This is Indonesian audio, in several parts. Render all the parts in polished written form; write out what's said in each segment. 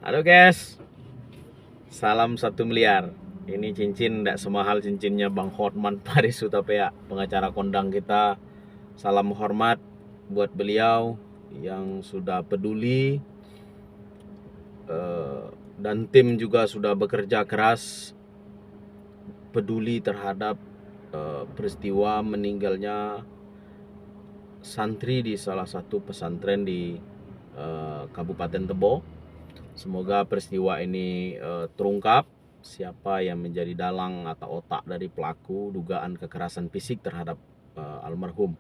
Halo guys, salam 1 miliar. Ini cincin tidak semahal cincinnya Bang Hotman Paris Hutapea, pengacara kondang kita. Salam hormat buat beliau yang sudah peduli, dan tim juga sudah bekerja keras peduli terhadap peristiwa meninggalnya santri di salah satu pesantren di Kabupaten Tebo. Semoga peristiwa ini terungkap siapa yang menjadi dalang atau otak dari pelaku dugaan kekerasan fisik terhadap almarhum.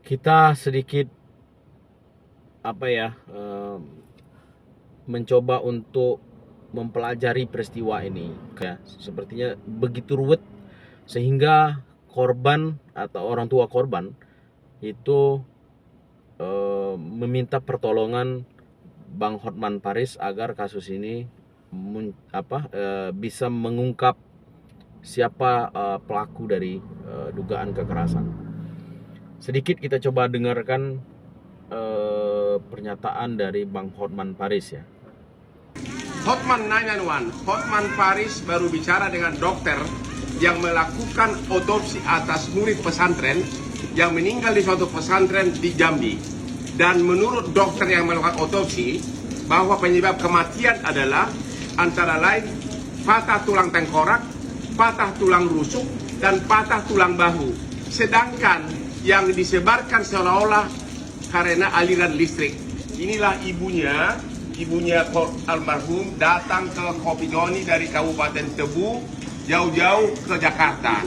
Kita sedikit mencoba untuk mempelajari peristiwa ini, ya, sepertinya begitu ruwet sehingga korban atau orang tua korban itu meminta pertolongan Bang Hotman Paris agar kasus ini bisa mengungkap siapa pelaku dari dugaan kekerasan. Sedikit kita coba dengarkan pernyataan dari Bang Hotman Paris, ya. Hotman 911, Hotman Paris baru bicara dengan dokter yang melakukan otopsi atas murid pesantren yang meninggal di suatu pesantren di Jambi. Dan menurut dokter yang melakukan otopsi, bahwa penyebab kematian adalah antara lain patah tulang tengkorak, patah tulang rusuk, dan patah tulang bahu. Sedangkan yang disebarkan seolah-olah karena aliran listrik. Inilah ibunya almarhum datang ke Kopi Joni dari Kabupaten Tebu, jauh-jauh ke Jakarta.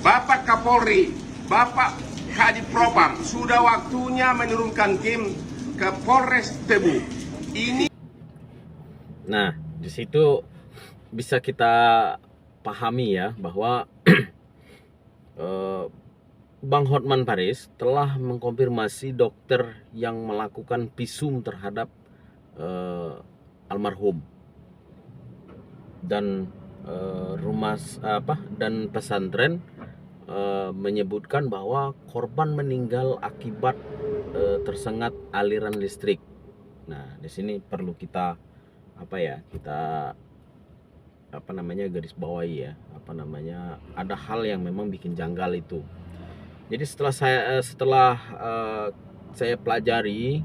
Bapak Kapolri, Bapak Kadif Propam, sudah waktunya menurunkan tim ke Polres Tebu. Nah, di situ bisa kita pahami ya bahwa Bang Hotman Paris telah mengkonfirmasi dokter yang melakukan visum terhadap almarhum dan dan pesantren menyebutkan bahwa korban meninggal akibat tersengat aliran listrik. Nah, di sini perlu kita garis bawahi ya, ada hal yang memang bikin janggal itu. Jadi setelah saya pelajari,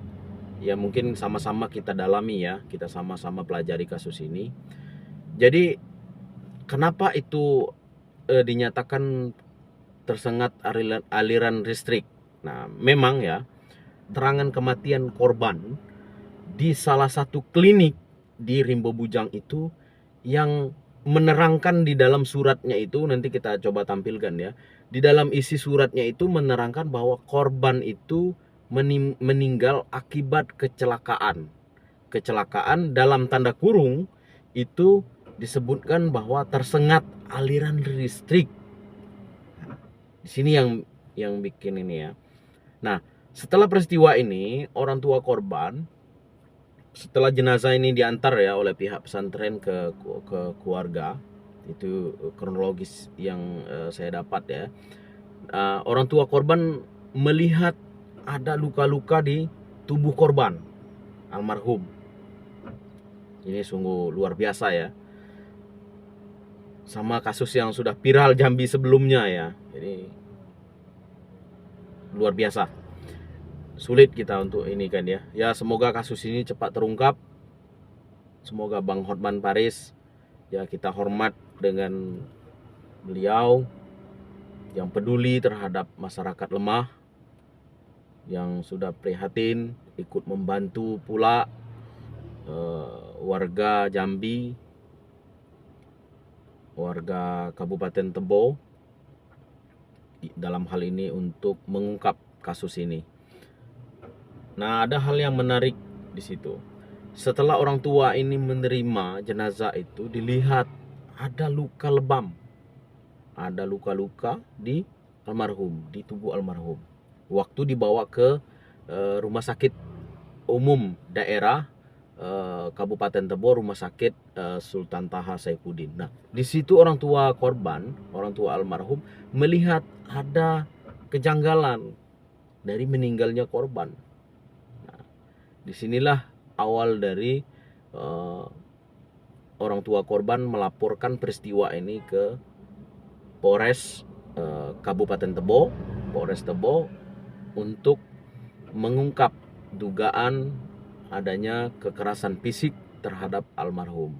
ya mungkin sama-sama kita dalami ya, kita sama-sama pelajari kasus ini. Jadi kenapa itu dinyatakan tersengat aliran listrik? Nah, memang ya, terangan kematian korban di salah satu klinik di Rimbo Bujang itu yang menerangkan di dalam suratnya itu, nanti kita coba tampilkan ya. Di dalam isi suratnya itu menerangkan bahwa korban itu meninggal akibat kecelakaan. Kecelakaan dalam tanda kurung itu disebutkan bahwa tersengat aliran listrik. Di sini yang bikin ini ya. Nah, setelah peristiwa ini, orang tua korban, setelah jenazah ini diantar ya oleh pihak pesantren ke keluarga, itu kronologis yang saya dapat ya. Orang tua korban melihat ada luka-luka di tubuh korban almarhum. Ini sungguh luar biasa ya. Sama kasus yang sudah viral Jambi sebelumnya ya. Ini luar biasa. Sulit kita untuk ini kan ya. Ya, semoga kasus ini cepat terungkap. Semoga Bang Hotman Paris, ya, kita hormat dengan beliau yang peduli terhadap masyarakat lemah, yang sudah prihatin, ikut membantu pula warga Jambi, warga Kabupaten Tebo dalam hal ini untuk mengungkap kasus ini. Nah, ada hal yang menarik di situ. Setelah orang tua ini menerima jenazah itu, dilihat ada luka lebam, ada luka-luka di almarhum, di tubuh almarhum. Waktu dibawa ke rumah sakit umum daerah Kabupaten Tebo, rumah sakit Sultan Taha Saifuddin. Nah, di situ orang tua korban, orang tua almarhum melihat ada kejanggalan dari meninggalnya korban. Nah, disinilah awal dari orang tua korban melaporkan peristiwa ini ke Polres Kabupaten Tebo, Polres Tebo, untuk mengungkap dugaan adanya kekerasan fisik terhadap almarhum.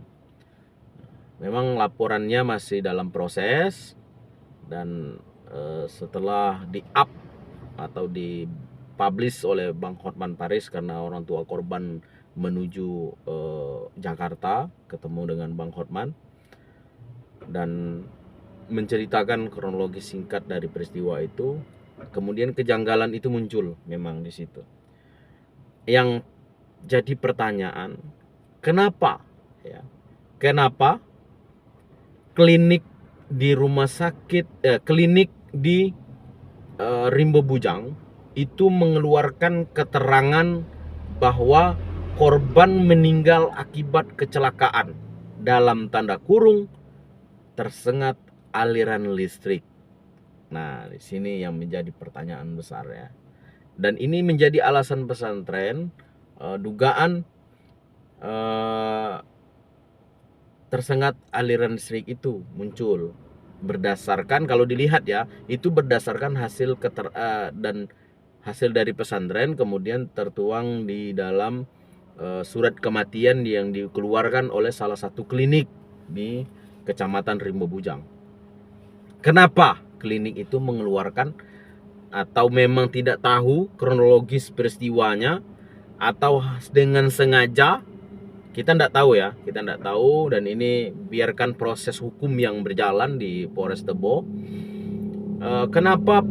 Memang laporannya masih dalam proses, dan setelah di-up atau dipublish oleh Bang Hotman Paris, karena orang tua korban menuju Jakarta ketemu dengan Bang Hotman dan menceritakan kronologi singkat dari peristiwa itu, kemudian kejanggalan itu muncul memang di situ. Yang jadi pertanyaan, kenapa ya? Kenapa klinik di rumah sakit klinik di Rimbo Bujang itu mengeluarkan keterangan bahwa korban meninggal akibat kecelakaan, dalam tanda kurung tersengat aliran listrik. Nah, di sini yang menjadi pertanyaan besar ya. Dan ini menjadi alasan pesantren dugaan tersengat aliran listrik itu muncul berdasarkan, kalau dilihat ya, itu berdasarkan hasil dan hasil dari pesantren kemudian tertuang di dalam surat kematian yang dikeluarkan oleh salah satu klinik di Kecamatan Rimbo Bujang. Kenapa klinik itu mengeluarkan, atau memang tidak tahu kronologis peristiwanya, atau dengan sengaja, kita tidak tahu ya, kita tidak tahu, dan ini biarkan proses hukum yang berjalan di Polres Tebo. Kenapa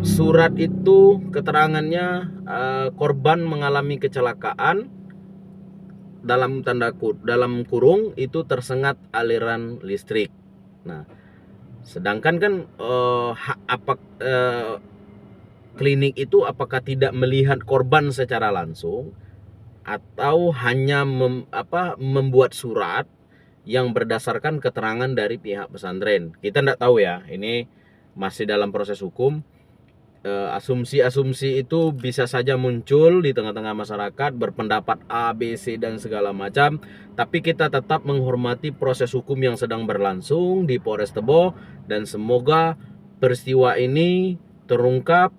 surat itu keterangannya korban mengalami kecelakaan, dalam kurung itu tersengat aliran listrik. Nah, sedangkan kan klinik itu apakah tidak melihat korban secara langsung, atau hanya membuat surat yang berdasarkan keterangan dari pihak pesantren. Kita tidak tahu ya, ini masih dalam proses hukum. Asumsi-asumsi itu bisa saja muncul di tengah-tengah masyarakat, berpendapat A, B, C dan segala macam. Tapi kita tetap menghormati proses hukum yang sedang berlangsung di Polres Tebo, dan semoga peristiwa ini terungkap.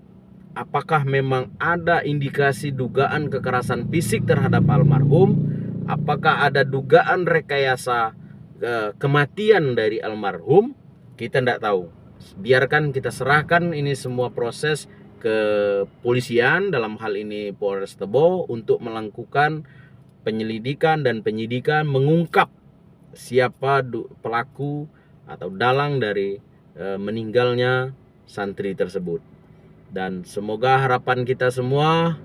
Apakah memang ada indikasi dugaan kekerasan fisik terhadap almarhum? Apakah ada dugaan rekayasa kematian dari almarhum? Kita tidak tahu. Biarkan kita serahkan ini semua proses ke polisian, dalam hal ini Polres Tebo, untuk melakukan penyelidikan dan penyidikan, mengungkap siapa pelaku atau dalang dari meninggalnya santri tersebut. Dan semoga harapan kita semua,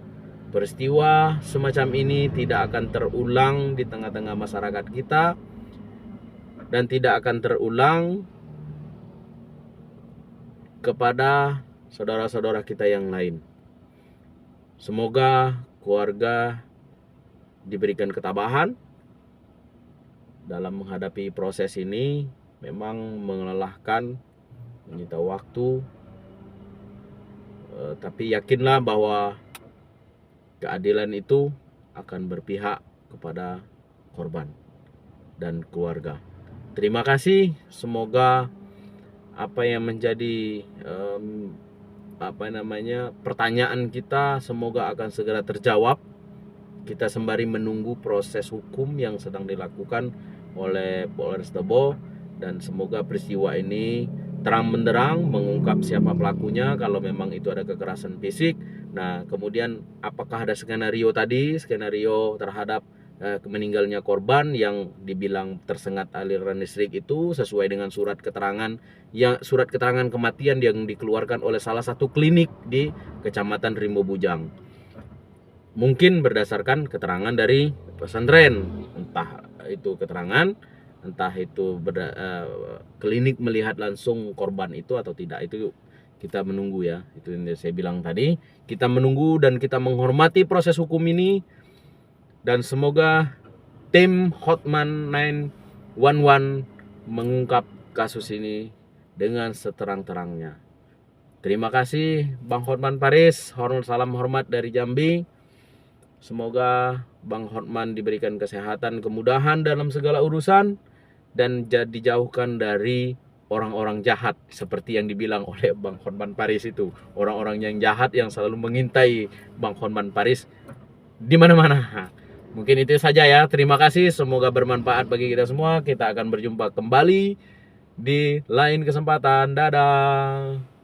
peristiwa semacam ini tidak akan terulang di tengah-tengah masyarakat kita, dan tidak akan terulang kepada saudara-saudara kita yang lain. Semoga keluarga diberikan ketabahan dalam menghadapi proses ini. Memang melelahkan, menyita waktu, tapi yakinlah bahwa keadilan itu akan berpihak kepada korban dan keluarga. Terima kasih. Semoga apa yang menjadi pertanyaan kita semoga akan segera terjawab. Kita sembari menunggu proses hukum yang sedang dilakukan oleh Polres Tebo, dan semoga peristiwa ini terang benderang mengungkap siapa pelakunya kalau memang itu ada kekerasan fisik. Nah, kemudian apakah ada skenario terhadap meninggalnya korban yang dibilang tersengat aliran listrik itu sesuai dengan surat keterangan kematian yang dikeluarkan oleh salah satu klinik di Kecamatan Rimbo Bujang. Mungkin berdasarkan keterangan dari pesantren, entah itu keterangan, entah itu klinik melihat langsung korban itu atau tidak. Itu kita menunggu ya. Itu yang saya bilang tadi, kita menunggu dan kita menghormati proses hukum ini. Dan semoga tim Hotman 911 mengungkap kasus ini dengan seterang-terangnya. Terima kasih Bang Hotman Paris. Salam hormat dari Jambi. Semoga Bang Hotman diberikan kesehatan, kemudahan dalam segala urusan, dan dijauhkan dari orang-orang jahat seperti yang dibilang oleh Bang Hotman Paris itu. Orang-orang yang jahat yang selalu mengintai Bang Hotman Paris di mana-mana. Mungkin itu saja ya. Terima kasih. Semoga bermanfaat bagi kita semua. Kita akan berjumpa kembali di lain kesempatan. Dadah.